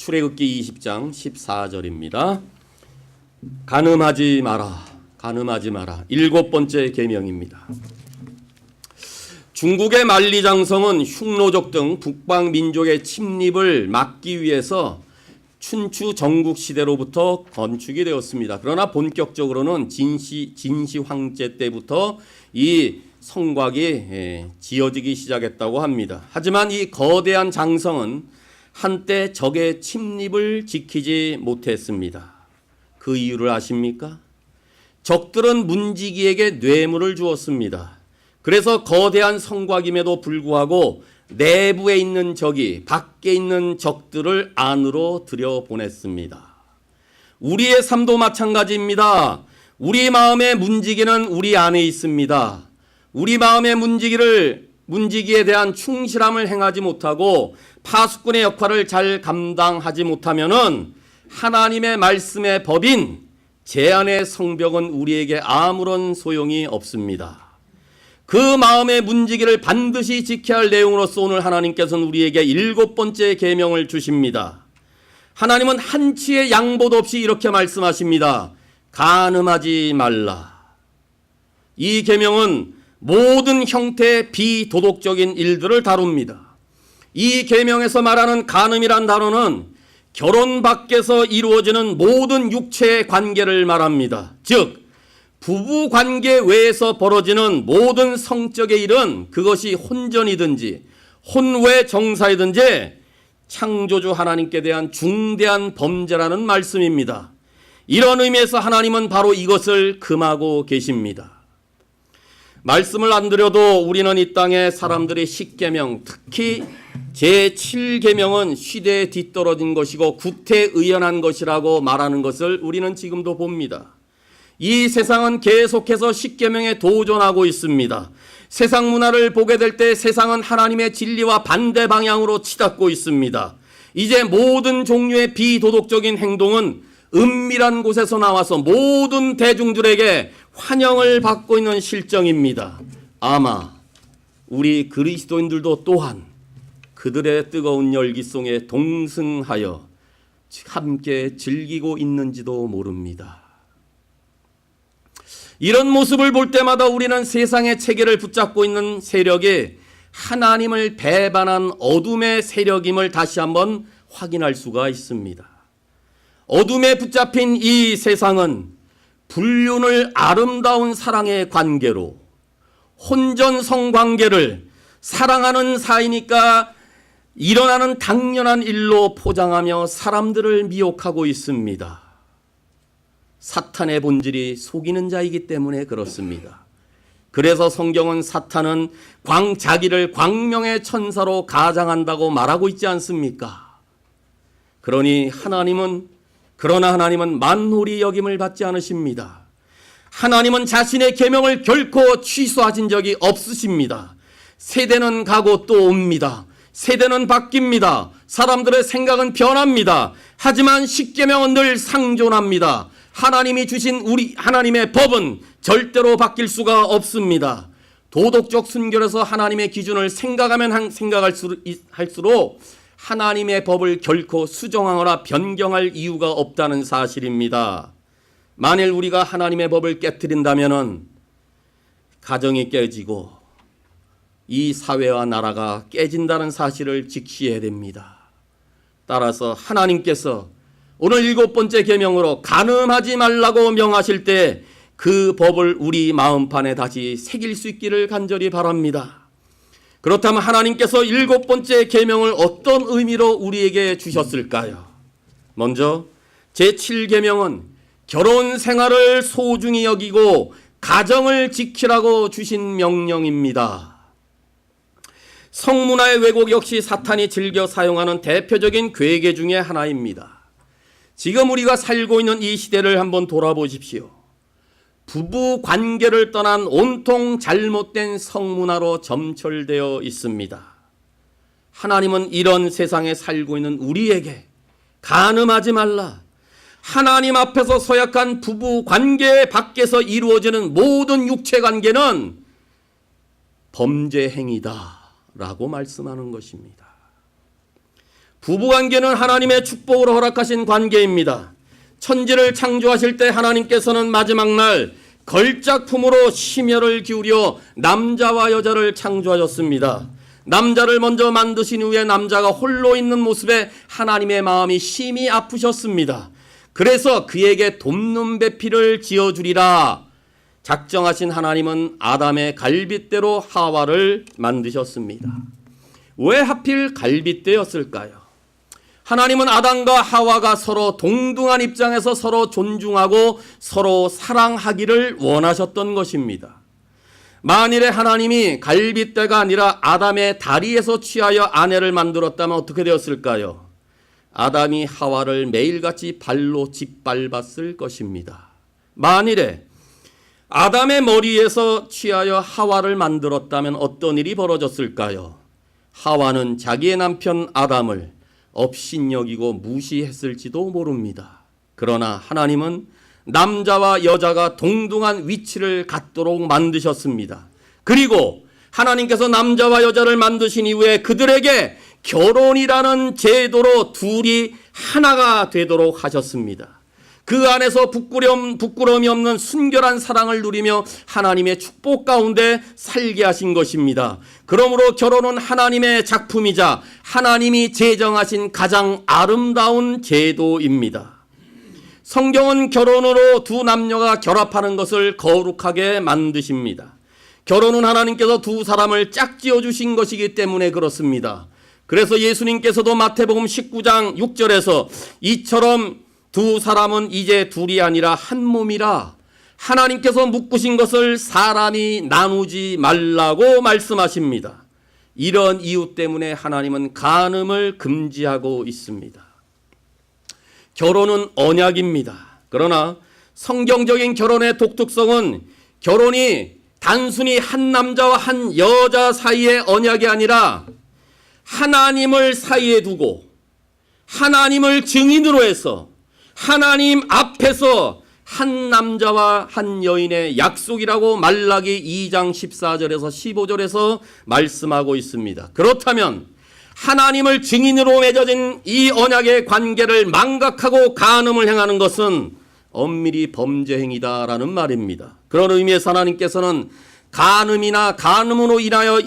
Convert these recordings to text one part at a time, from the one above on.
출애굽기 20장 14절입니다. 간음하지 마라. 간음하지 마라. 7번째 계명입니다. 중국의 만리장성은 흉노족 등 북방 민족의 침입을 막기 위해서 춘추 전국 시대로부터 건축이 되었습니다. 그러나 본격적으로는 진시 황제 때부터 이 성곽이 지어지기 시작했다고 합니다. 하지만 이 거대한 장성은 한때 적의 침입을 지키지 못했습니다. 그 이유를 아십니까? 적들은 문지기에게 뇌물을 주었습니다. 그래서 거대한 성곽임에도 불구하고 내부에 있는 적이 밖에 있는 적들을 안으로 들여보냈습니다. 우리의 삶도 마찬가지입니다. 우리 마음의 문지기는 우리 안에 있습니다. 우리 마음의 문지기에 대한 충실함을 행하지 못하고 파수꾼의 역할을 잘 감당하지 못하면은 하나님의 말씀의 법인 제안의 성벽은 우리에게 아무런 소용이 없습니다. 그 마음의 문지기를 반드시 지켜야 할 내용으로서 오늘 하나님께서는 우리에게 7번째 계명을 주십니다. 하나님은 한치의 양보도 없이 이렇게 말씀하십니다. 간음하지 말라. 이 계명은 모든 형태의 비도덕적인 일들을 다룹니다. 이 계명에서 말하는 간음이란 단어는 결혼 밖에서 이루어지는 모든 육체의 관계를 말합니다. 즉 부부 관계 외에서 벌어지는 모든 성적의 일은 그것이 혼전이든지 혼외 정사이든지 창조주 하나님께 대한 중대한 범죄라는 말씀입니다. 이런 의미에서 하나님은 바로 이것을 금하고 계십니다. 말씀을 안 드려도 우리는 이 땅의 사람들의 10계명, 특히 제7계명은 시대에 뒤떨어진 것이고 구태의연한 것이라고 말하는 것을 우리는 지금도 봅니다. 이 세상은 계속해서 10계명에 도전하고 있습니다. 세상 문화를 보게 될 때 세상은 하나님의 진리와 반대 방향으로 치닫고 있습니다. 이제 모든 종류의 비도덕적인 행동은 은밀한 곳에서 나와서 모든 대중들에게 환영을 받고 있는 실정입니다. 아마 우리 그리스도인들도 또한 그들의 뜨거운 열기송에 동승하여 함께 즐기고 있는지도 모릅니다. 이런 모습을 볼 때마다 우리는 세상의 체계를 붙잡고 있는 세력이 하나님을 배반한 어둠의 세력임을 다시 한번 확인할 수가 있습니다. 어둠에 붙잡힌 이 세상은 불륜을 아름다운 사랑의 관계로, 혼전성 관계를 사랑하는 사이니까 일어나는 당연한 일로 포장하며 사람들을 미혹하고 있습니다. 사탄의 본질이 속이는 자이기 때문에 그렇습니다. 그래서 성경은 사탄은 자기를 광명의 천사로 가장한다고 말하고 있지 않습니까? 그러나 하나님은 만홀히 여김을 받지 않으십니다. 하나님은 자신의 계명을 결코 취소하신 적이 없으십니다. 세대는 가고 또 옵니다. 세대는 바뀝니다. 사람들의 생각은 변합니다. 하지만 10계명은 늘 상존합니다. 하나님이 주신 하나님의 법은 절대로 바뀔 수가 없습니다. 도덕적 순결에서 하나님의 기준을 생각할수록 하나님의 법을 결코 수정하거나 변경할 이유가 없다는 사실입니다. 만일 우리가 하나님의 법을 깨트린다면 가정이 깨지고 이 사회와 나라가 깨진다는 사실을 직시해야 됩니다. 따라서 하나님께서 오늘 7번째 계명으로 간음하지 말라고 명하실 때 그 법을 우리 마음판에 다시 새길 수 있기를 간절히 바랍니다. 그렇다면 하나님께서 7번째 계명을 어떤 의미로 우리에게 주셨을까요? 먼저 제7계명은 결혼 생활을 소중히 여기고 가정을 지키라고 주신 명령입니다. 성문화의 왜곡 역시 사탄이 즐겨 사용하는 대표적인 괴계 중에 하나입니다. 지금 우리가 살고 있는 이 시대를 한번 돌아보십시오. 부부 관계를 떠난 온통 잘못된 성문화로 점철되어 있습니다. 하나님은 이런 세상에 살고 있는 우리에게 간음하지 말라. 하나님 앞에서 서약한 부부 관계 밖에서 이루어지는 모든 육체 관계는 범죄 행위다 라고 말씀하는 것입니다. 부부관계는 하나님의 축복으로 허락하신 관계입니다. 천지를 창조하실 때 하나님께서는 마지막 날 걸작품으로 심혈을 기울여 남자와 여자를 창조하셨습니다. 남자를 먼저 만드신 후에 남자가 홀로 있는 모습에 하나님의 마음이 심히 아프셨습니다. 그래서 그에게 돕는 배필을 지어주리라 작정하신 하나님은 아담의 갈빗대로 하와를 만드셨습니다. 왜 하필 갈빗대였을까요? 하나님은 아담과 하와가 서로 동등한 입장에서 서로 존중하고 서로 사랑하기를 원하셨던 것입니다. 만일에 하나님이 갈빗대가 아니라 아담의 다리에서 취하여 아내를 만들었다면 어떻게 되었을까요? 아담이 하와를 매일같이 발로 짓밟았을 것입니다. 만일에 아담의 머리에서 취하여 하와를 만들었다면 어떤 일이 벌어졌을까요? 하와는 자기의 남편 아담을 업신여기고 무시했을지도 모릅니다. 그러나 하나님은 남자와 여자가 동등한 위치를 갖도록 만드셨습니다. 그리고 하나님께서 남자와 여자를 만드신 이후에 그들에게 결혼이라는 제도로 둘이 하나가 되도록 하셨습니다. 그 안에서 부끄러움이 없는 순결한 사랑을 누리며 하나님의 축복 가운데 살게 하신 것입니다. 그러므로 결혼은 하나님의 작품이자 하나님이 제정하신 가장 아름다운 제도입니다. 성경은 결혼으로 두 남녀가 결합하는 것을 거룩하게 만드십니다. 결혼은 하나님께서 두 사람을 짝지어 주신 것이기 때문에 그렇습니다. 그래서 예수님께서도 마태복음 19장 6절에서 이처럼 두 사람은 이제 둘이 아니라 한 몸이라 하나님께서 묶으신 것을 사람이 나누지 말라고 말씀하십니다. 이런 이유 때문에 하나님은 간음을 금지하고 있습니다. 결혼은 언약입니다. 그러나 성경적인 결혼의 독특성은 결혼이 단순히 한 남자와 한 여자 사이의 언약이 아니라 하나님을 사이에 두고 하나님을 증인으로 해서 하나님 앞에서 한 남자와 한 여인의 약속이라고 말라기 2장 14절에서 15절에서 말씀하고 있습니다. 그렇다면 하나님을 증인으로 맺어진 이 언약의 관계를 망각하고 간음을 행하는 것은 엄밀히 범죄 행위다라는 말입니다. 그런 의미에서 하나님께서는 간음이나 간음으로 인하여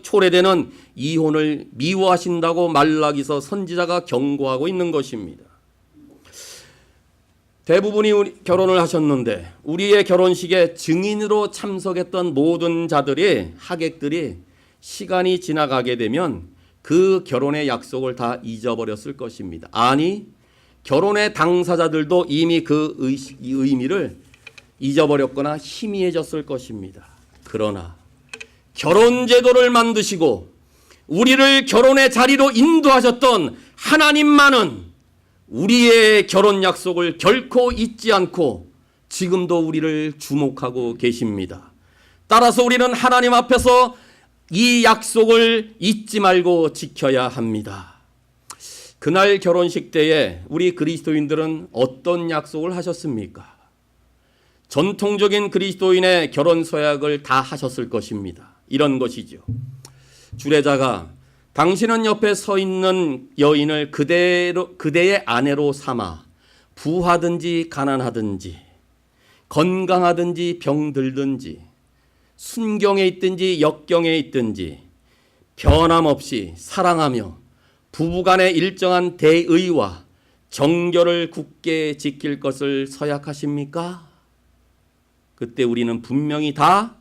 초래되는 이혼을 미워하신다고 말라기서 선지자가 경고하고 있는 것입니다. 대부분이 결혼을 하셨는데 우리의 결혼식에 증인으로 참석했던 모든 하객들이 시간이 지나가게 되면 그 결혼의 약속을 다 잊어버렸을 것입니다. 아니, 결혼의 당사자들도 이미 그 의미를 잊어버렸거나 희미해졌을 것입니다. 그러나 결혼 제도를 만드시고 우리를 결혼의 자리로 인도하셨던 하나님만은 우리의 결혼 약속을 결코 잊지 않고 지금도 우리를 주목하고 계십니다. 따라서 우리는 하나님 앞에서 이 약속을 잊지 말고 지켜야 합니다. 그날 결혼식 때에 우리 그리스도인들은 어떤 약속을 하셨습니까? 전통적인 그리스도인의 결혼 서약을 다 하셨을 것입니다. 이런 것이죠. 주례자가 당신은 옆에 서 있는 여인을 그대의 아내로 삼아 부하든지 가난하든지 건강하든지 병들든지 순경에 있든지 역경에 있든지 변함없이 사랑하며 부부간의 일정한 대의와 정결을 굳게 지킬 것을 서약하십니까? 그때 우리는 분명히 다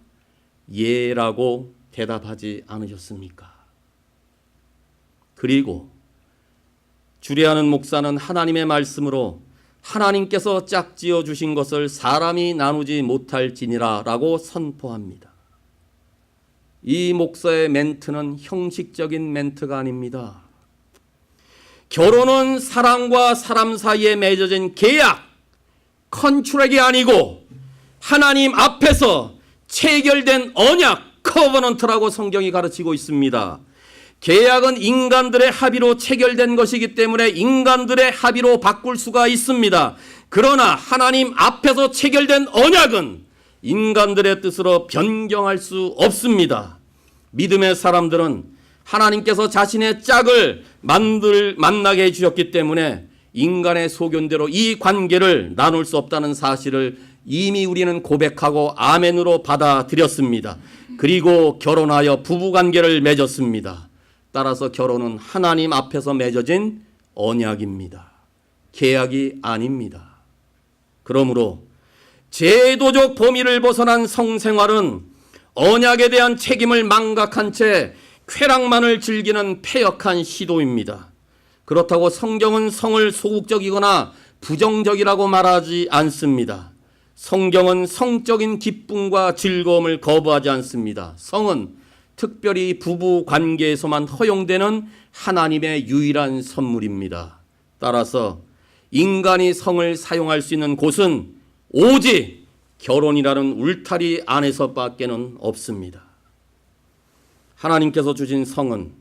예라고 대답하지 않으셨습니까? 그리고 주례하는 목사는 하나님의 말씀으로 하나님께서 짝지어 주신 것을 사람이 나누지 못할지니라 라고 선포합니다. 이 목사의 멘트는 형식적인 멘트가 아닙니다. 결혼은 사람과 사람 사이에 맺어진 계약, 컨트랙이 아니고 하나님 앞에서 체결된 언약, 커버넌트라고 성경이 가르치고 있습니다. 계약은 인간들의 합의로 체결된 것이기 때문에 인간들의 합의로 바꿀 수가 있습니다. 그러나 하나님 앞에서 체결된 언약은 인간들의 뜻으로 변경할 수 없습니다. 믿음의 사람들은 하나님께서 자신의 짝을 만나게 해주셨기 때문에 인간의 소견대로 이 관계를 나눌 수 없다는 사실을 이미 우리는 고백하고 아멘으로 받아들였습니다. 그리고 결혼하여 부부관계를 맺었습니다. 따라서 결혼은 하나님 앞에서 맺어진 언약입니다. 계약이 아닙니다. 그러므로 제도적 범위를 벗어난 성생활은 언약에 대한 책임을 망각한 채 쾌락만을 즐기는 패역한 시도입니다. 그렇다고 성경은 성을 소극적이거나 부정적이라고 말하지 않습니다. 성경은 성적인 기쁨과 즐거움을 거부하지 않습니다. 성은 특별히 부부 관계에서만 허용되는 하나님의 유일한 선물입니다. 따라서 인간이 성을 사용할 수 있는 곳은 오직 결혼이라는 울타리 안에서밖에는 없습니다. 하나님께서 주신 성은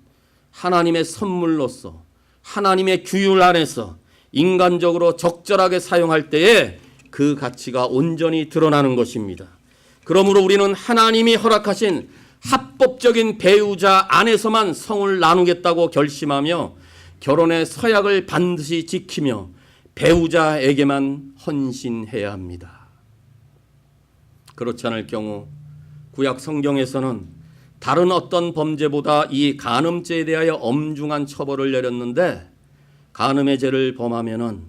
하나님의 선물로서 하나님의 규율 안에서 인간적으로 적절하게 사용할 때에 그 가치가 온전히 드러나는 것입니다. 그러므로 우리는 하나님이 허락하신 합법적인 배우자 안에서만 성을 나누겠다고 결심하며 결혼의 서약을 반드시 지키며 배우자에게만 헌신해야 합니다. 그렇지 않을 경우 구약 성경에서는 다른 어떤 범죄보다 이 간음죄에 대하여 엄중한 처벌을 내렸는데 간음의 죄를 범하면은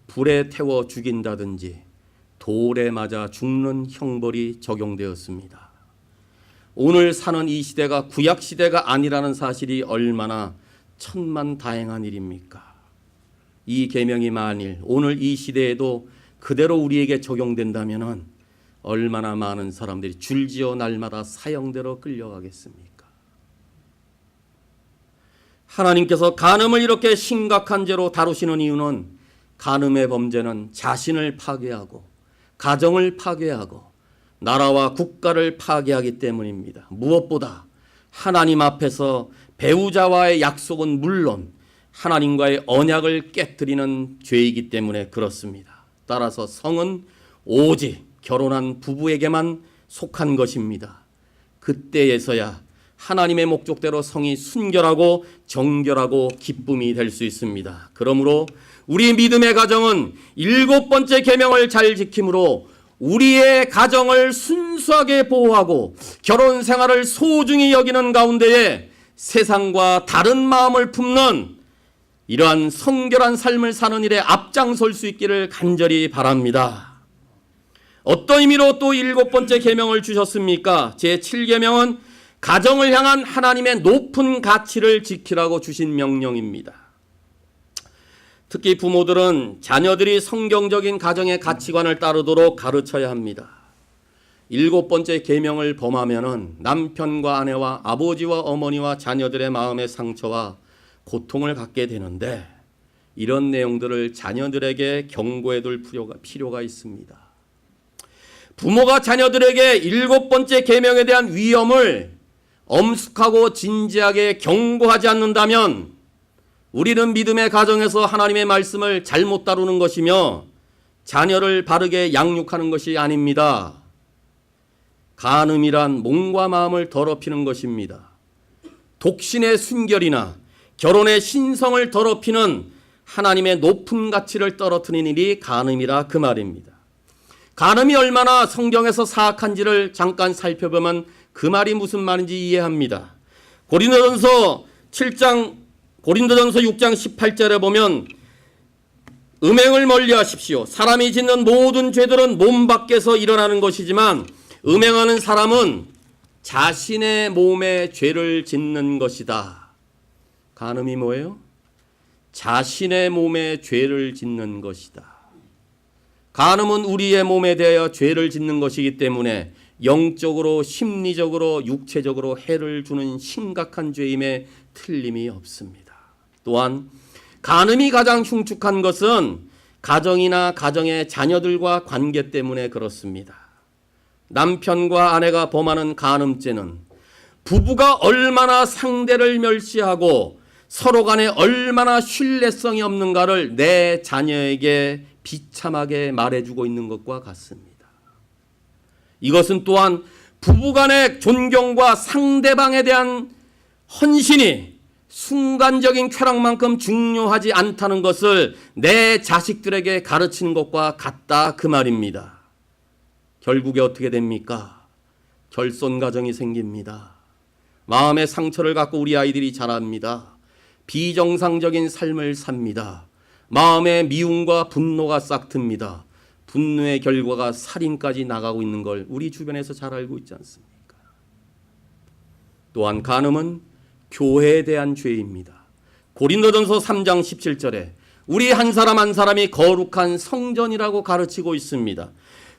불에 태워 죽인다든지 돌에 맞아 죽는 형벌이 적용되었습니다. 오늘 사는 이 시대가 구약 시대가 아니라는 사실이 얼마나 천만다행한 일입니까? 이 계명이 만일 오늘 이 시대에도 그대로 우리에게 적용된다면은 얼마나 많은 사람들이 줄지어 날마다 사형대로 끌려가겠습니까? 하나님께서 간음을 이렇게 심각한 죄로 다루시는 이유는 간음의 범죄는 자신을 파괴하고 가정을 파괴하고 나라와 국가를 파괴하기 때문입니다. 무엇보다 하나님 앞에서 배우자와의 약속은 물론 하나님과의 언약을 깨뜨리는 죄이기 때문에 그렇습니다. 따라서 성은 오직 결혼한 부부에게만 속한 것입니다. 그때에서야 하나님의 목적대로 성이 순결하고 정결하고 기쁨이 될 수 있습니다. 그러므로 우리 믿음의 가정은 7번째 계명을 잘 지킴으로 우리의 가정을 순수하게 보호하고 결혼 생활을 소중히 여기는 가운데에 세상과 다른 마음을 품는 이러한 성결한 삶을 사는 일에 앞장설 수 있기를 간절히 바랍니다. 어떤 의미로 또 7번째 계명을 주셨습니까? 제7계명은 가정을 향한 하나님의 높은 가치를 지키라고 주신 명령입니다. 특히 부모들은 자녀들이 성경적인 가정의 가치관을 따르도록 가르쳐야 합니다. 7번째 계명을 범하면은 남편과 아내와 아버지와 어머니와 자녀들의 마음의 상처와 고통을 갖게 되는데 이런 내용들을 자녀들에게 경고해 둘 필요가 있습니다. 부모가 자녀들에게 7번째 계명에 대한 위험을 엄숙하고 진지하게 경고하지 않는다면 우리는 믿음의 가정에서 하나님의 말씀을 잘못 다루는 것이며 자녀를 바르게 양육하는 것이 아닙니다. 간음이란 몸과 마음을 더럽히는 것입니다. 독신의 순결이나 결혼의 신성을 더럽히는 하나님의 높은 가치를 떨어뜨리는 일이 간음이라 그 말입니다. 간음이 얼마나 성경에서 사악한지를 잠깐 살펴보면 그 말이 무슨 말인지 이해합니다. 고린도전서 6장 18절에 보면 음행을 멀리하십시오. 사람이 짓는 모든 죄들은 몸 밖에서 일어나는 것이지만 음행하는 사람은 자신의 몸에 죄를 짓는 것이다. 간음이 뭐예요? 자신의 몸에 죄를 짓는 것이다. 간음은 우리의 몸에 대하여 죄를 짓는 것이기 때문에 영적으로, 심리적으로, 육체적으로 해를 주는 심각한 죄임에 틀림이 없습니다. 또한 간음이 가장 흉측한 것은 가정이나 가정의 자녀들과 관계 때문에 그렇습니다. 남편과 아내가 범하는 간음죄는 부부가 얼마나 상대를 멸시하고 서로 간에 얼마나 신뢰성이 없는가를 내 자녀에게 비참하게 말해주고 있는 것과 같습니다. 이것은 또한 부부간의 존경과 상대방에 대한 헌신이 순간적인 쾌락만큼 중요하지 않다는 것을 내 자식들에게 가르치는 것과 같다 그 말입니다. 결국에 어떻게 됩니까? 결손 가정이 생깁니다. 마음의 상처를 갖고 우리 아이들이 자랍니다. 비정상적인 삶을 삽니다. 마음에 미움과 분노가 싹 듭니다. 분노의 결과가 살인까지 나가고 있는 걸 우리 주변에서 잘 알고 있지 않습니까? 또한 간음은 교회에 대한 죄입니다. 고린도전서 3장 17절에 우리 한 사람 한 사람이 거룩한 성전이라고 가르치고 있습니다.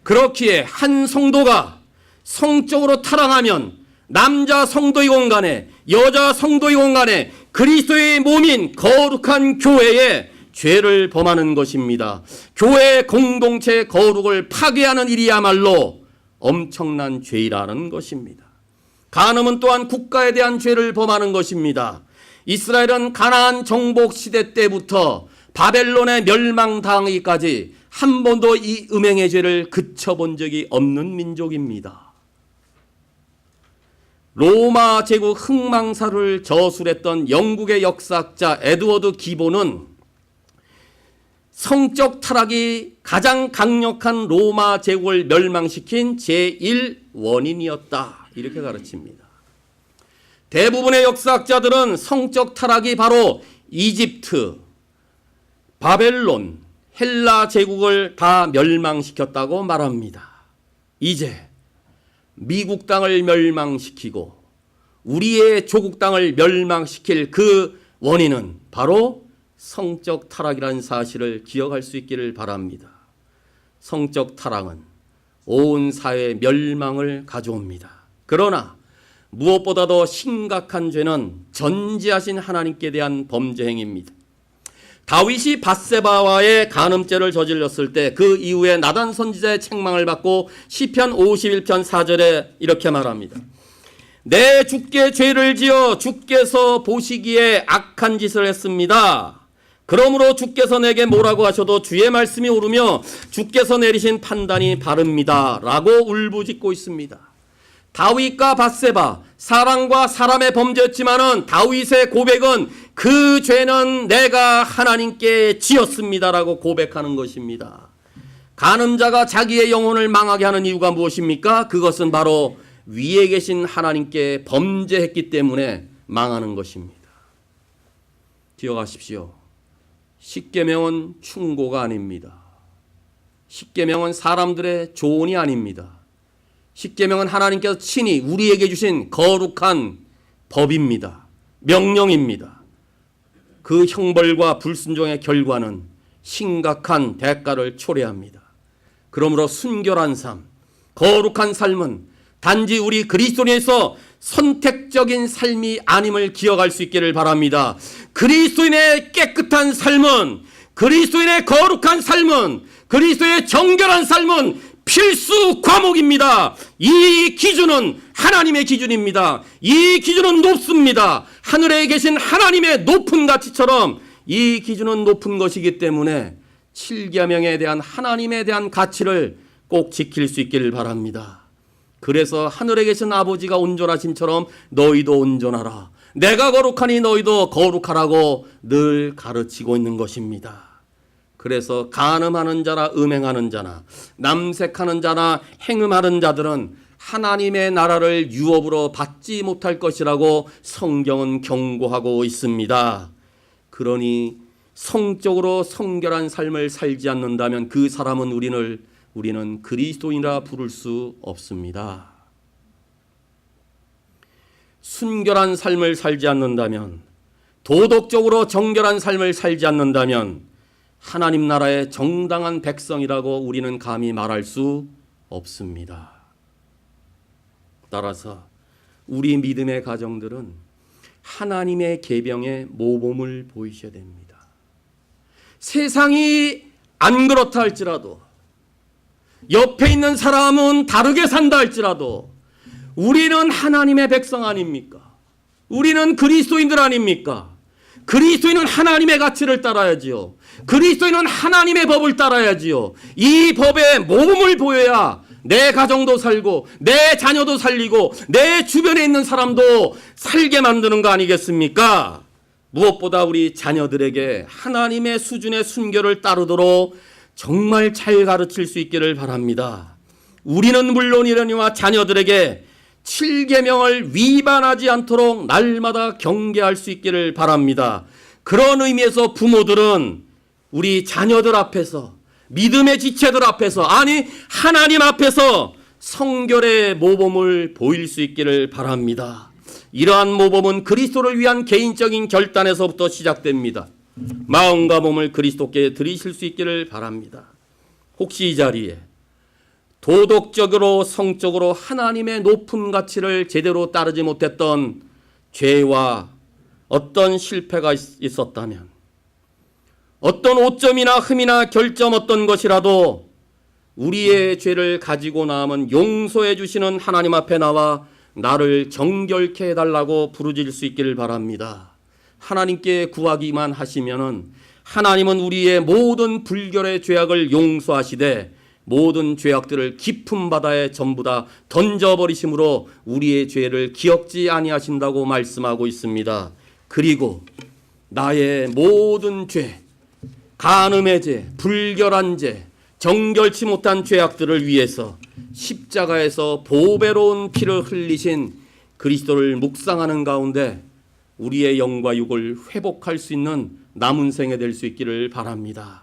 그렇기에 한 성도가 성적으로 타락하면 남자 성도이건 간에 여자 성도이건 간에 그리스도의 몸인 거룩한 교회에 죄를 범하는 것입니다. 교회 공동체의 거룩을 파괴하는 일이야말로 엄청난 죄라는 것입니다. 간음은 또한 국가에 대한 죄를 범하는 것입니다. 이스라엘은 가나안 정복 시대 때부터 바벨론에 멸망당하기까지 한 번도 이 음행의 죄를 그쳐본 적이 없는 민족입니다. 로마 제국 흥망사를 저술했던 영국의 역사학자 에드워드 기본은 성적 타락이 가장 강력한 로마 제국을 멸망시킨 제1원인이었다. 이렇게 가르칩니다. 대부분의 역사학자들은 성적 타락이 바로 이집트, 바벨론, 헬라 제국을 다 멸망시켰다고 말합니다. 이제 미국 땅을 멸망시키고 우리의 조국 땅을 멸망시킬 그 원인은 바로 성적 타락이라는 사실을 기억할 수 있기를 바랍니다. 성적 타락은 온 사회의 멸망을 가져옵니다. 그러나 무엇보다 더 심각한 죄는 전지하신 하나님께 대한 범죄 행위입니다. 다윗이 밧세바와의 간음죄를 저질렀을 때 그 이후에 나단 선지자의 책망을 받고 시편 51편 4절에 이렇게 말합니다. 내 주께 죄를 지어 주께서 보시기에 악한 짓을 했습니다. 그러므로 주께서 내게 뭐라고 하셔도 주의 말씀이 옳으며 주께서 내리신 판단이 바릅니다. 라고 울부짖고 있습니다. 다윗과 밧세바, 사람과 사람의 범죄였지만은 다윗의 고백은 그 죄는 내가 하나님께 지었습니다라고 고백하는 것입니다. 간음자가 자기의 영혼을 망하게 하는 이유가 무엇입니까? 그것은 바로 위에 계신 하나님께 범죄했기 때문에 망하는 것입니다. 기억하십시오. 십계명은 충고가 아닙니다. 십계명은 사람들의 조언이 아닙니다. 십계명은 하나님께서 친히 우리에게 주신 거룩한 법입니다. 명령입니다. 그 형벌과 불순종의 결과는 심각한 대가를 초래합니다. 그러므로 순결한 삶, 거룩한 삶은 단지 우리 그리스도인에서 선택적인 삶이 아님을 기억할 수 있기를 바랍니다. 그리스도인의 깨끗한 삶은, 그리스도인의 거룩한 삶은, 그리스도의 정결한 삶은 필수 과목입니다. 이 기준은 하나님의 기준입니다. 이 기준은 높습니다. 하늘에 계신 하나님의 높은 가치처럼 이 기준은 높은 것이기 때문에 7계명에 대한 하나님에 대한 가치를 꼭 지킬 수 있기를 바랍니다. 그래서 하늘에 계신 아버지가 온전하심처럼 너희도 온전하라. 내가 거룩하니 너희도 거룩하라고 늘 가르치고 있는 것입니다. 그래서 간음하는 자나 음행하는 자나 남색하는 자나 행음하는 자들은 하나님의 나라를 유업으로 받지 못할 것이라고 성경은 경고하고 있습니다. 그러니 성적으로 성결한 삶을 살지 않는다면 그 사람은 우리는 그리스도인이라 부를 수 없습니다. 순결한 삶을 살지 않는다면, 도덕적으로 정결한 삶을 살지 않는다면 하나님 나라의 정당한 백성이라고 우리는 감히 말할 수 없습니다. 따라서 우리 믿음의 가정들은 하나님의 계명에 모범을 보이셔야 됩니다. 세상이 안 그렇다 할지라도, 옆에 있는 사람은 다르게 산다 할지라도 우리는 하나님의 백성 아닙니까? 우리는 그리스도인들 아닙니까? 그리스도인은 하나님의 가치를 따라야지요. 그리스도인은 하나님의 법을 따라야지요. 이 법에 모범을 보여야 내 가정도 살고 내 자녀도 살리고 내 주변에 있는 사람도 살게 만드는 거 아니겠습니까? 무엇보다 우리 자녀들에게 하나님의 수준의 순결을 따르도록 정말 잘 가르칠 수 있기를 바랍니다. 우리는 물론이려니와 자녀들에게 7계명을 위반하지 않도록 날마다 경계할 수 있기를 바랍니다. 그런 의미에서 부모들은 우리 자녀들 앞에서, 믿음의 지체들 앞에서, 아니 하나님 앞에서 성결의 모범을 보일 수 있기를 바랍니다. 이러한 모범은 그리스도를 위한 개인적인 결단에서부터 시작됩니다. 마음과 몸을 그리스도께 드리실 수 있기를 바랍니다. 혹시 이 자리에 도덕적으로 성적으로 하나님의 높은 가치를 제대로 따르지 못했던 죄와 어떤 실패가 있었다면, 어떤 오점이나 흠이나 결점 어떤 것이라도 우리의 죄를 가지고 남은 용서해 주시는 하나님 앞에 나와 나를 정결케 해달라고 부르짖을 수 있기를 바랍니다. 하나님께 구하기만 하시면은 하나님은 우리의 모든 불결의 죄악을 용서하시되 모든 죄악들을 깊은 바다에 전부 다 던져버리심으로 우리의 죄를 기억지 아니하신다고 말씀하고 있습니다. 그리고 나의 모든 죄, 간음의 죄, 불결한 죄, 정결치 못한 죄악들을 위해서 십자가에서 보배로운 피를 흘리신 그리스도를 묵상하는 가운데 우리의 영과 육을 회복할 수 있는 남은 생에 될 수 있기를 바랍니다.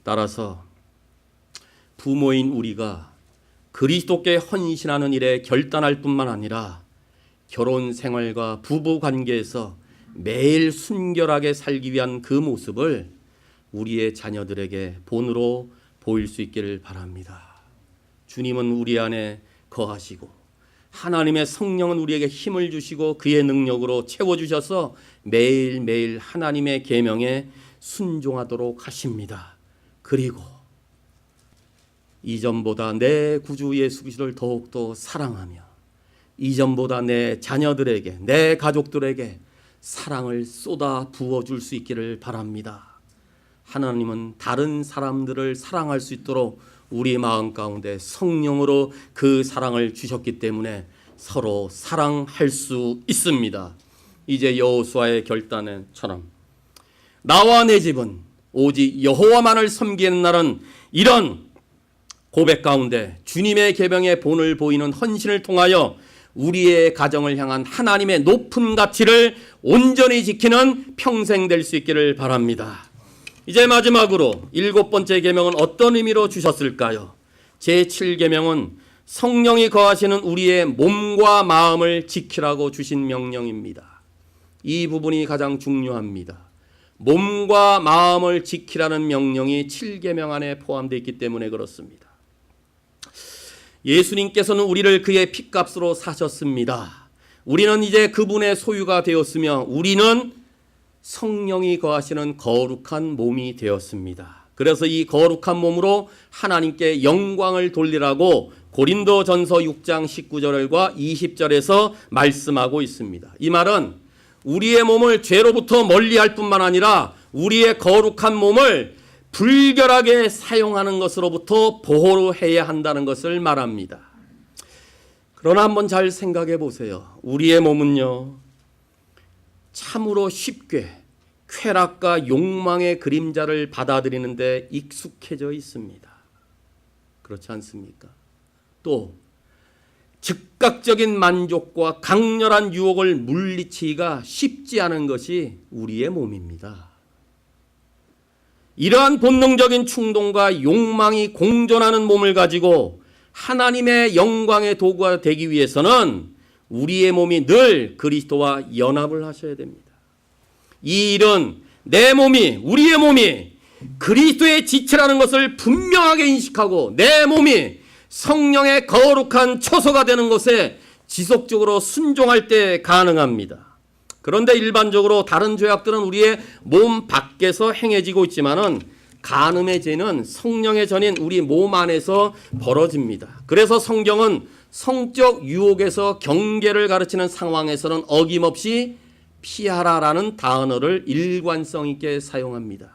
따라서 부모인 우리가 그리스도께 헌신하는 일에 결단할 뿐만 아니라 결혼 생활과 부부 관계에서 매일 순결하게 살기 위한 그 모습을 우리의 자녀들에게 본으로 보일 수 있기를 바랍니다. 주님은 우리 안에 거하시고 하나님의 성령은 우리에게 힘을 주시고 그의 능력으로 채워주셔서 매일매일 하나님의 계명에 순종하도록 하십니다. 그리고 이전보다 내 구주 예수 그리스도를 더욱더 사랑하며 이전보다 내 자녀들에게, 내 가족들에게 사랑을 쏟아 부어줄 수 있기를 바랍니다. 하나님은 다른 사람들을 사랑할 수 있도록 우리 마음 가운데 성령으로 그 사랑을 주셨기 때문에 서로 사랑할 수 있습니다. 이제 여호수아의 결단처럼 나와 내 집은 오직 여호와만을 섬기는 날은 이런 고백 가운데 주님의 계명의 본을 보이는 헌신을 통하여 우리의 가정을 향한 하나님의 높은 가치를 온전히 지키는 평생 될 수 있기를 바랍니다. 이제 마지막으로 7번째 계명은 어떤 의미로 주셨을까요? 제7계명은 성령이 거하시는 우리의 몸과 마음을 지키라고 주신 명령입니다. 이 부분이 가장 중요합니다. 몸과 마음을 지키라는 명령이 7계명 안에 포함되어 있기 때문에 그렇습니다. 예수님께서는 우리를 그의 핏값으로 사셨습니다. 우리는 이제 그분의 소유가 되었으며 우리는 성령이 거하시는 거룩한 몸이 되었습니다. 그래서 이 거룩한 몸으로 하나님께 영광을 돌리라고 고린도전서 6장 19절과 20절에서 말씀하고 있습니다. 이 말은 우리의 몸을 죄로부터 멀리할 뿐만 아니라 우리의 거룩한 몸을 불결하게 사용하는 것으로부터 보호해야 한다는 것을 말합니다. 그러나 한번 잘 생각해 보세요. 우리의 몸은요, 참으로 쉽게 쾌락과 욕망의 그림자를 받아들이는데 익숙해져 있습니다. 그렇지 않습니까? 또 즉각적인 만족과 강렬한 유혹을 물리치기가 쉽지 않은 것이 우리의 몸입니다. 이러한 본능적인 충동과 욕망이 공존하는 몸을 가지고 하나님의 영광의 도구가 되기 위해서는 우리의 몸이 늘 그리스도와 연합을 하셔야 됩니다. 이 일은 내 몸이, 우리의 몸이 그리스도의 지체라는 것을 분명하게 인식하고 내 몸이 성령의 거룩한 처소가 되는 것에 지속적으로 순종할 때 가능합니다. 그런데 일반적으로 다른 죄악들은 우리의 몸 밖에서 행해지고 있지만은 간음의 죄는 성령의 전인 우리 몸 안에서 벌어집니다. 그래서 성경은 성적 유혹에서 경계를 가르치는 상황에서는 어김없이 피하라라는 단어를 일관성 있게 사용합니다.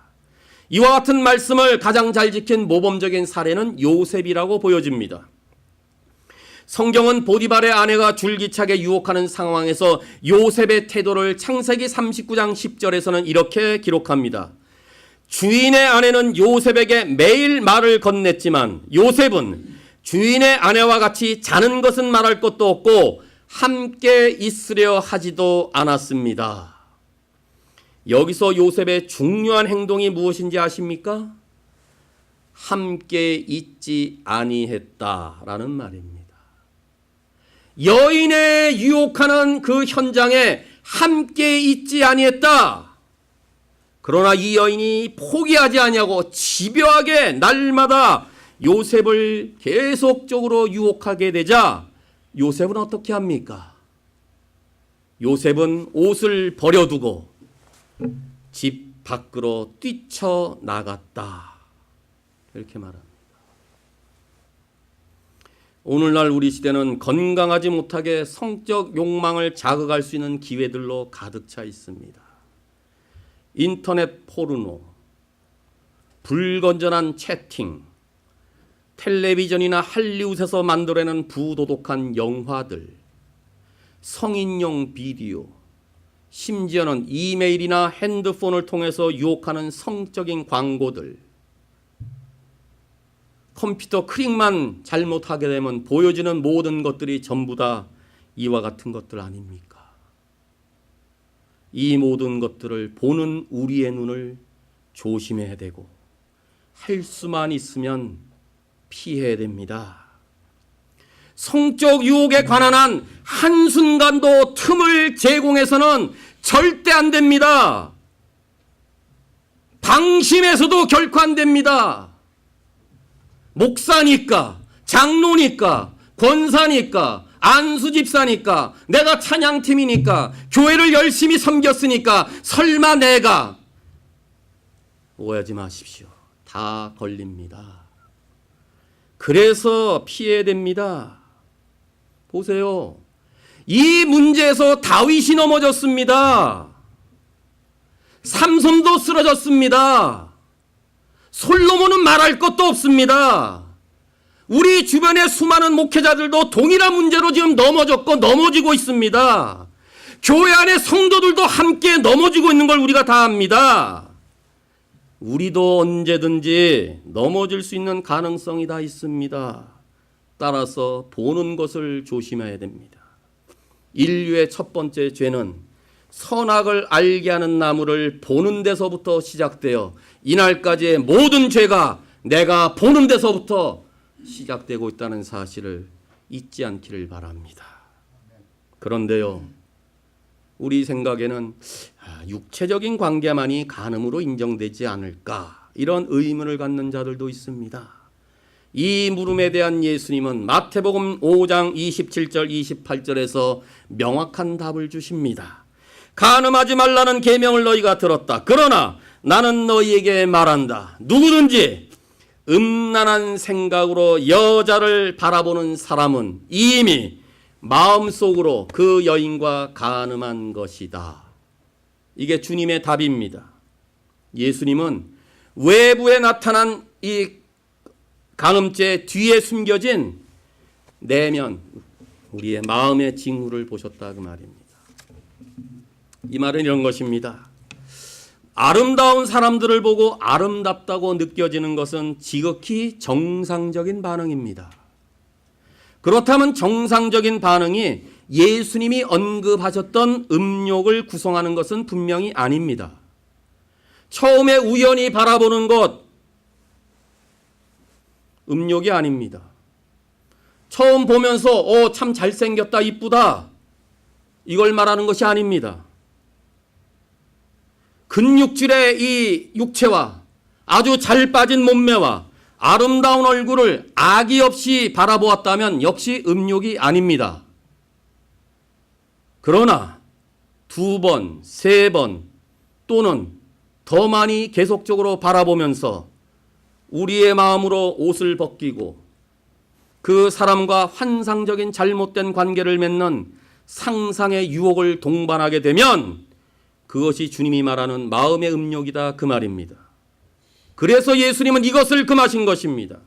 이와 같은 말씀을 가장 잘 지킨 모범적인 사례는 요셉이라고 보여집니다. 성경은 보디발의 아내가 줄기차게 유혹하는 상황에서 요셉의 태도를 창세기 39장 10절에서는 이렇게 기록합니다. 주인의 아내는 요셉에게 매일 말을 건넸지만 요셉은 주인의 아내와 같이 자는 것은 말할 것도 없고 함께 있으려 하지도 않았습니다. 여기서 요셉의 중요한 행동이 무엇인지 아십니까? 함께 있지 아니했다라는 말입니다. 여인의 유혹하는 그 현장에 함께 있지 아니했다. 그러나 이 여인이 포기하지 아니하고 집요하게 날마다 요셉을 계속적으로 유혹하게 되자 요셉은 어떻게 합니까? 요셉은 옷을 버려두고 집 밖으로 뛰쳐나갔다. 이렇게 말합니다. 오늘날 우리 시대는 건강하지 못하게 성적 욕망을 자극할 수 있는 기회들로 가득 차 있습니다. 인터넷 포르노, 불건전한 채팅, 텔레비전이나 할리우드에서 만들어내는 부도덕한 영화들, 성인용 비디오, 심지어는 이메일이나 핸드폰을 통해서 유혹하는 성적인 광고들, 컴퓨터 클릭만 잘못하게 되면 보여지는 모든 것들이 전부 다 이와 같은 것들 아닙니까? 이 모든 것들을 보는 우리의 눈을 조심해야 되고 할 수만 있으면 피해야 됩니다. 성적 유혹에 관한 한 한순간도 틈을 제공해서는 절대 안 됩니다. 방심해서도 결코 안 됩니다. 목사니까, 장로니까, 권사니까, 안수집사니까, 내가 찬양팀이니까, 교회를 열심히 섬겼으니까 설마 내가, 오해하지 마십시오. 다 걸립니다. 그래서 피해야 됩니다. 보세요. 이 문제에서 다윗이 넘어졌습니다. 삼손도 쓰러졌습니다. 솔로몬은 말할 것도 없습니다. 우리 주변의 수많은 목회자들도 동일한 문제로 지금 넘어졌고 넘어지고 있습니다. 교회 안에 성도들도 함께 넘어지고 있는 걸 우리가 다 압니다. 우리도 언제든지 넘어질 수 있는 가능성이 다 있습니다. 따라서 보는 것을 조심해야 됩니다. 인류의 첫 번째 죄는 선악을 알게 하는 나무를 보는 데서부터 시작되어 이날까지의 모든 죄가 내가 보는 데서부터 시작되고 있다는 사실을 잊지 않기를 바랍니다. 그런데요, 우리 생각에는 육체적인 관계만이 간음으로 인정되지 않을까 이런 의문을 갖는 자들도 있습니다. 이 물음에 대한 예수님은 마태복음 5장 27절 28절에서 명확한 답을 주십니다. 간음하지 말라는 계명을 너희가 들었다. 그러나 나는 너희에게 말한다. 누구든지 음란한 생각으로 여자를 바라보는 사람은 이미 마음속으로 그 여인과 간음한 것이다. 이게 주님의 답입니다. 예수님은 외부에 나타난 이 간음죄 뒤에 숨겨진 내면, 우리의 마음의 징후를 보셨다 그 말입니다. 이 말은 이런 것입니다. 아름다운 사람들을 보고 아름답다고 느껴지는 것은 지극히 정상적인 반응입니다. 그렇다면 정상적인 반응이 예수님이 언급하셨던 음욕을 구성하는 것은 분명히 아닙니다. 처음에 우연히 바라보는 것, 음욕이 아닙니다. 처음 보면서 참 잘생겼다, 이쁘다, 이걸 말하는 것이 아닙니다. 근육질의 이 육체와 아주 잘 빠진 몸매와 아름다운 얼굴을 악의 없이 바라보았다면 역시 음욕이 아닙니다. 그러나 2번, 3번 또는 더 많이 계속적으로 바라보면서 우리의 마음으로 옷을 벗기고 그 사람과 환상적인 잘못된 관계를 맺는 상상의 유혹을 동반하게 되면 그것이 주님이 말하는 마음의 음욕이다 그 말입니다. 그래서 예수님은 이것을 금하신 것입니다.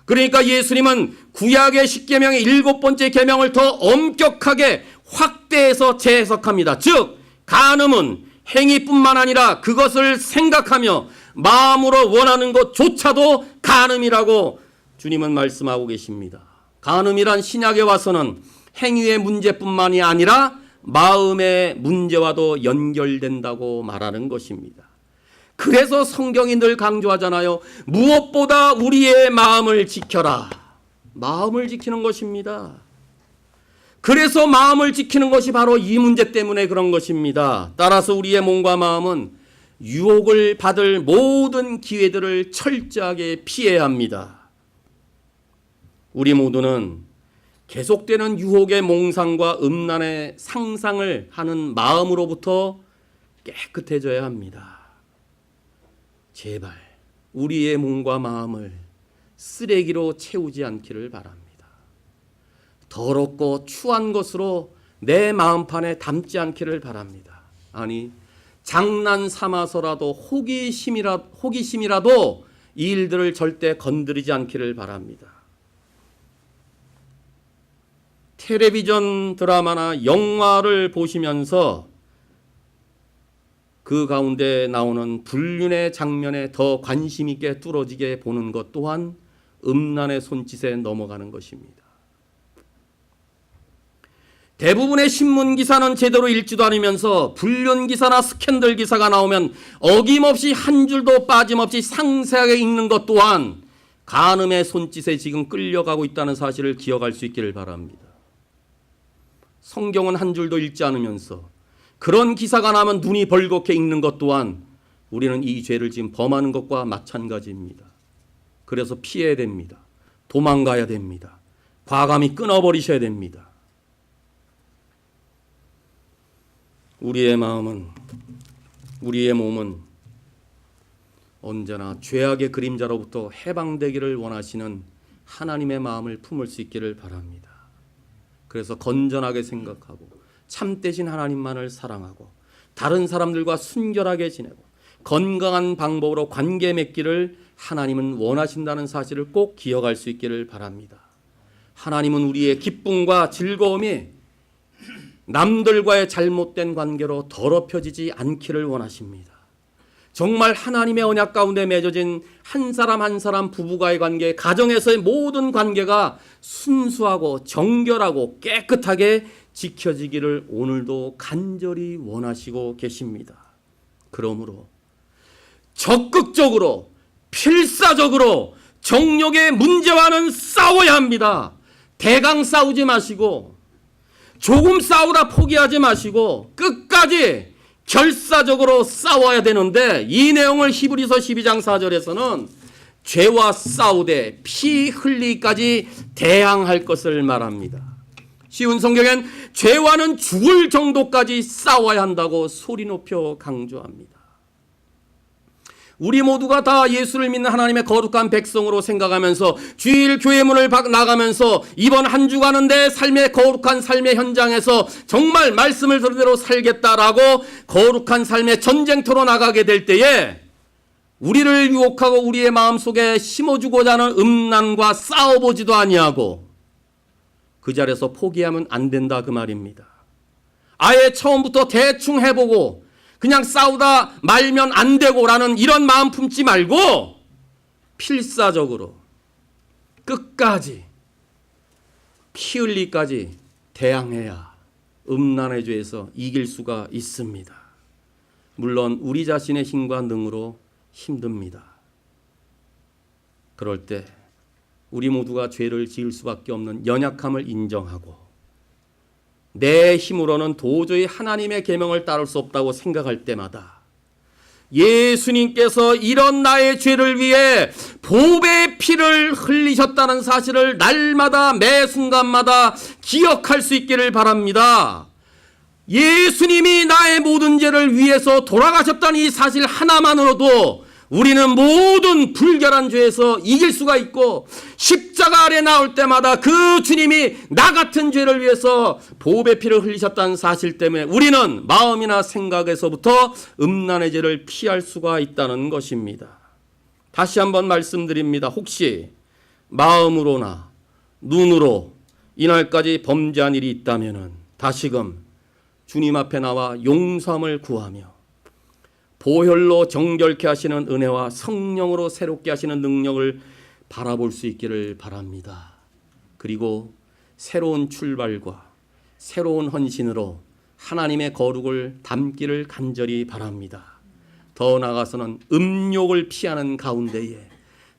그러니까 예수님은 구약의 10계명의 7번째 계명을 더 엄격하게 확대해서 재해석합니다. 즉 간음은 행위뿐만 아니라 그것을 생각하며 마음으로 원하는 것조차도 간음이라고 주님은 말씀하고 계십니다. 간음이란 신약에 와서는 행위의 문제뿐만이 아니라 마음의 문제와도 연결된다고 말하는 것입니다. 그래서 성경이 늘 강조하잖아요. 무엇보다 우리의 마음을 지켜라. 마음을 지키는 것입니다. 그래서 마음을 지키는 것이 바로 이 문제 때문에 그런 것입니다. 따라서 우리의 몸과 마음은 유혹을 받을 모든 기회들을 철저하게 피해야 합니다. 우리 모두는 계속되는 유혹의 몽상과 음란의 상상을 하는 마음으로부터 깨끗해져야 합니다. 제발 우리의 몸과 마음을 쓰레기로 채우지 않기를 바랍니다. 더럽고 추한 것으로 내 마음판에 담지 않기를 바랍니다. 아니 장난 삼아서라도 호기심이라도 이 일들을 절대 건드리지 않기를 바랍니다. 텔레비전 드라마나 영화를 보시면서 그 가운데 나오는 불륜의 장면에 더 관심 있게 뚫어지게 보는 것 또한 음란의 손짓에 넘어가는 것입니다. 대부분의 신문 기사는 제대로 읽지도 않으면서 불륜 기사나 스캔들 기사가 나오면 어김없이 한 줄도 빠짐없이 상세하게 읽는 것 또한 간음의 손짓에 지금 끌려가고 있다는 사실을 기억할 수 있기를 바랍니다. 성경은 한 줄도 읽지 않으면서 그런 기사가 나면 눈이 벌겋게 읽는 것 또한 우리는 이 죄를 지금 범하는 것과 마찬가지입니다. 그래서 피해야 됩니다. 도망가야 됩니다. 과감히 끊어버리셔야 됩니다. 우리의 마음은, 우리의 몸은 언제나 죄악의 그림자로부터 해방되기를 원하시는 하나님의 마음을 품을 수 있기를 바랍니다. 그래서 건전하게 생각하고 참되신 하나님만을 사랑하고 다른 사람들과 순결하게 지내고 건강한 방법으로 관계 맺기를 하나님은 원하신다는 사실을 꼭 기억할 수 있기를 바랍니다. 하나님은 우리의 기쁨과 즐거움이 남들과의 잘못된 관계로 더럽혀지지 않기를 원하십니다. 정말 하나님의 언약 가운데 맺어진 한 사람 한 사람 부부가의 관계, 가정에서의 모든 관계가 순수하고 정결하고 깨끗하게 지켜지기를 오늘도 간절히 원하시고 계십니다. 그러므로 적극적으로 필사적으로 정욕의 문제와는 싸워야 합니다. 대강 싸우지 마시고 조금 싸우다 포기하지 마시고 끝까지 결사적으로 싸워야 되는데 이 내용을 히브리서 12장 4절에서는 죄와 싸우되 피 흘리기까지 대항할 것을 말합니다. 쉬운 성경엔 죄와는 죽을 정도까지 싸워야 한다고 소리 높여 강조합니다. 우리 모두가 다 예수를 믿는 하나님의 거룩한 백성으로 생각하면서 주일 교회 문을 나가면서 이번 한 주간은 내 삶의 거룩한 삶의 현장에서 정말 말씀을 들은 대로 살겠다라고 거룩한 삶의 전쟁터로 나가게 될 때에 우리를 유혹하고 우리의 마음속에 심어주고자 하는 음란과 싸워보지도 아니하고 그 자리에서 포기하면 안 된다 그 말입니다. 아예 처음부터 대충 해보고 그냥 싸우다 말면 안 되고라는 이런 마음 품지 말고 필사적으로 끝까지 피 흘리기까지 대항해야 음란의 죄에서 이길 수가 있습니다. 물론 우리 자신의 힘과 능으로 힘듭니다. 그럴 때 우리 모두가 죄를 지을 수밖에 없는 연약함을 인정하고 내 힘으로는 도저히 하나님의 계명을 따를 수 없다고 생각할 때마다 예수님께서 이런 나의 죄를 위해 보배의 피를 흘리셨다는 사실을 날마다 매 순간마다 기억할 수 있기를 바랍니다. 예수님이 나의 모든 죄를 위해서 돌아가셨다는 이 사실 하나만으로도 우리는 모든 불결한 죄에서 이길 수가 있고 십자가 아래 나올 때마다 그 주님이 나 같은 죄를 위해서 보배 피를 흘리셨다는 사실 때문에 우리는 마음이나 생각에서부터 음란의 죄를 피할 수가 있다는 것입니다. 다시 한번 말씀드립니다. 혹시 마음으로나 눈으로 이날까지 범죄한 일이 있다면 다시금 주님 앞에 나와 용서함을 구하며 보혈로 정결케 하시는 은혜와 성령으로 새롭게 하시는 능력을 바라볼 수 있기를 바랍니다. 그리고 새로운 출발과 새로운 헌신으로 하나님의 거룩을 담기를 간절히 바랍니다. 더 나아가서는 음욕을 피하는 가운데에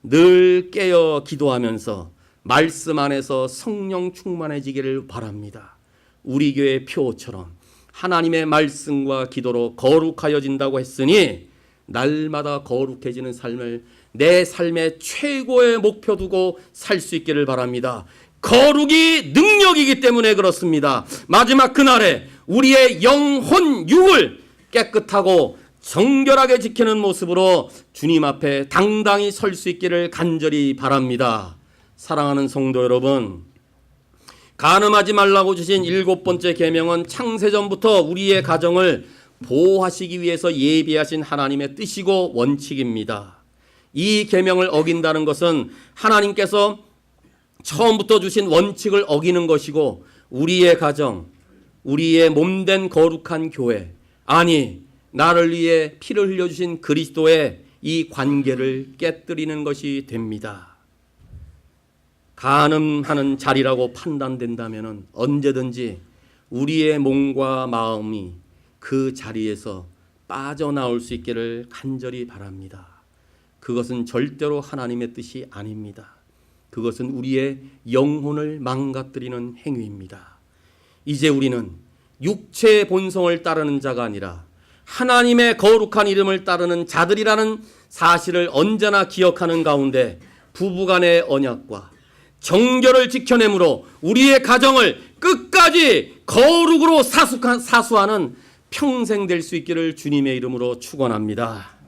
늘 깨어 기도하면서 말씀 안에서 성령 충만해지기를 바랍니다. 우리 교회 표처럼 하나님의 말씀과 기도로 거룩하여진다고 했으니 날마다 거룩해지는 삶을 내 삶의 최고의 목표 두고 살 수 있기를 바랍니다. 거룩이 능력이기 때문에 그렇습니다. 마지막 그날에 우리의 영혼 육을 깨끗하고 정결하게 지키는 모습으로 주님 앞에 당당히 설 수 있기를 간절히 바랍니다. 사랑하는 성도 여러분, 간음하지 말라고 주신 7번째 계명은 창세전부터 우리의 가정을 보호하시기 위해서 예비하신 하나님의 뜻이고 원칙입니다. 이 계명을 어긴다는 것은 하나님께서 처음부터 주신 원칙을 어기는 것이고 우리의 가정, 우리의 몸된 거룩한 교회, 아니 나를 위해 피를 흘려주신 그리스도의 이 관계를 깨뜨리는 것이 됩니다. 간음하는 자리라고 판단된다면 언제든지 우리의 몸과 마음이 그 자리에서 빠져나올 수 있기를 간절히 바랍니다. 그것은 절대로 하나님의 뜻이 아닙니다. 그것은 우리의 영혼을 망가뜨리는 행위입니다. 이제 우리는 육체의 본성을 따르는 자가 아니라 하나님의 거룩한 이름을 따르는 자들이라는 사실을 언제나 기억하는 가운데 부부간의 언약과 정결을 지켜내므로 우리의 가정을 끝까지 거룩으로 사수하는 평생 될 수 있기를 주님의 이름으로 축원합니다.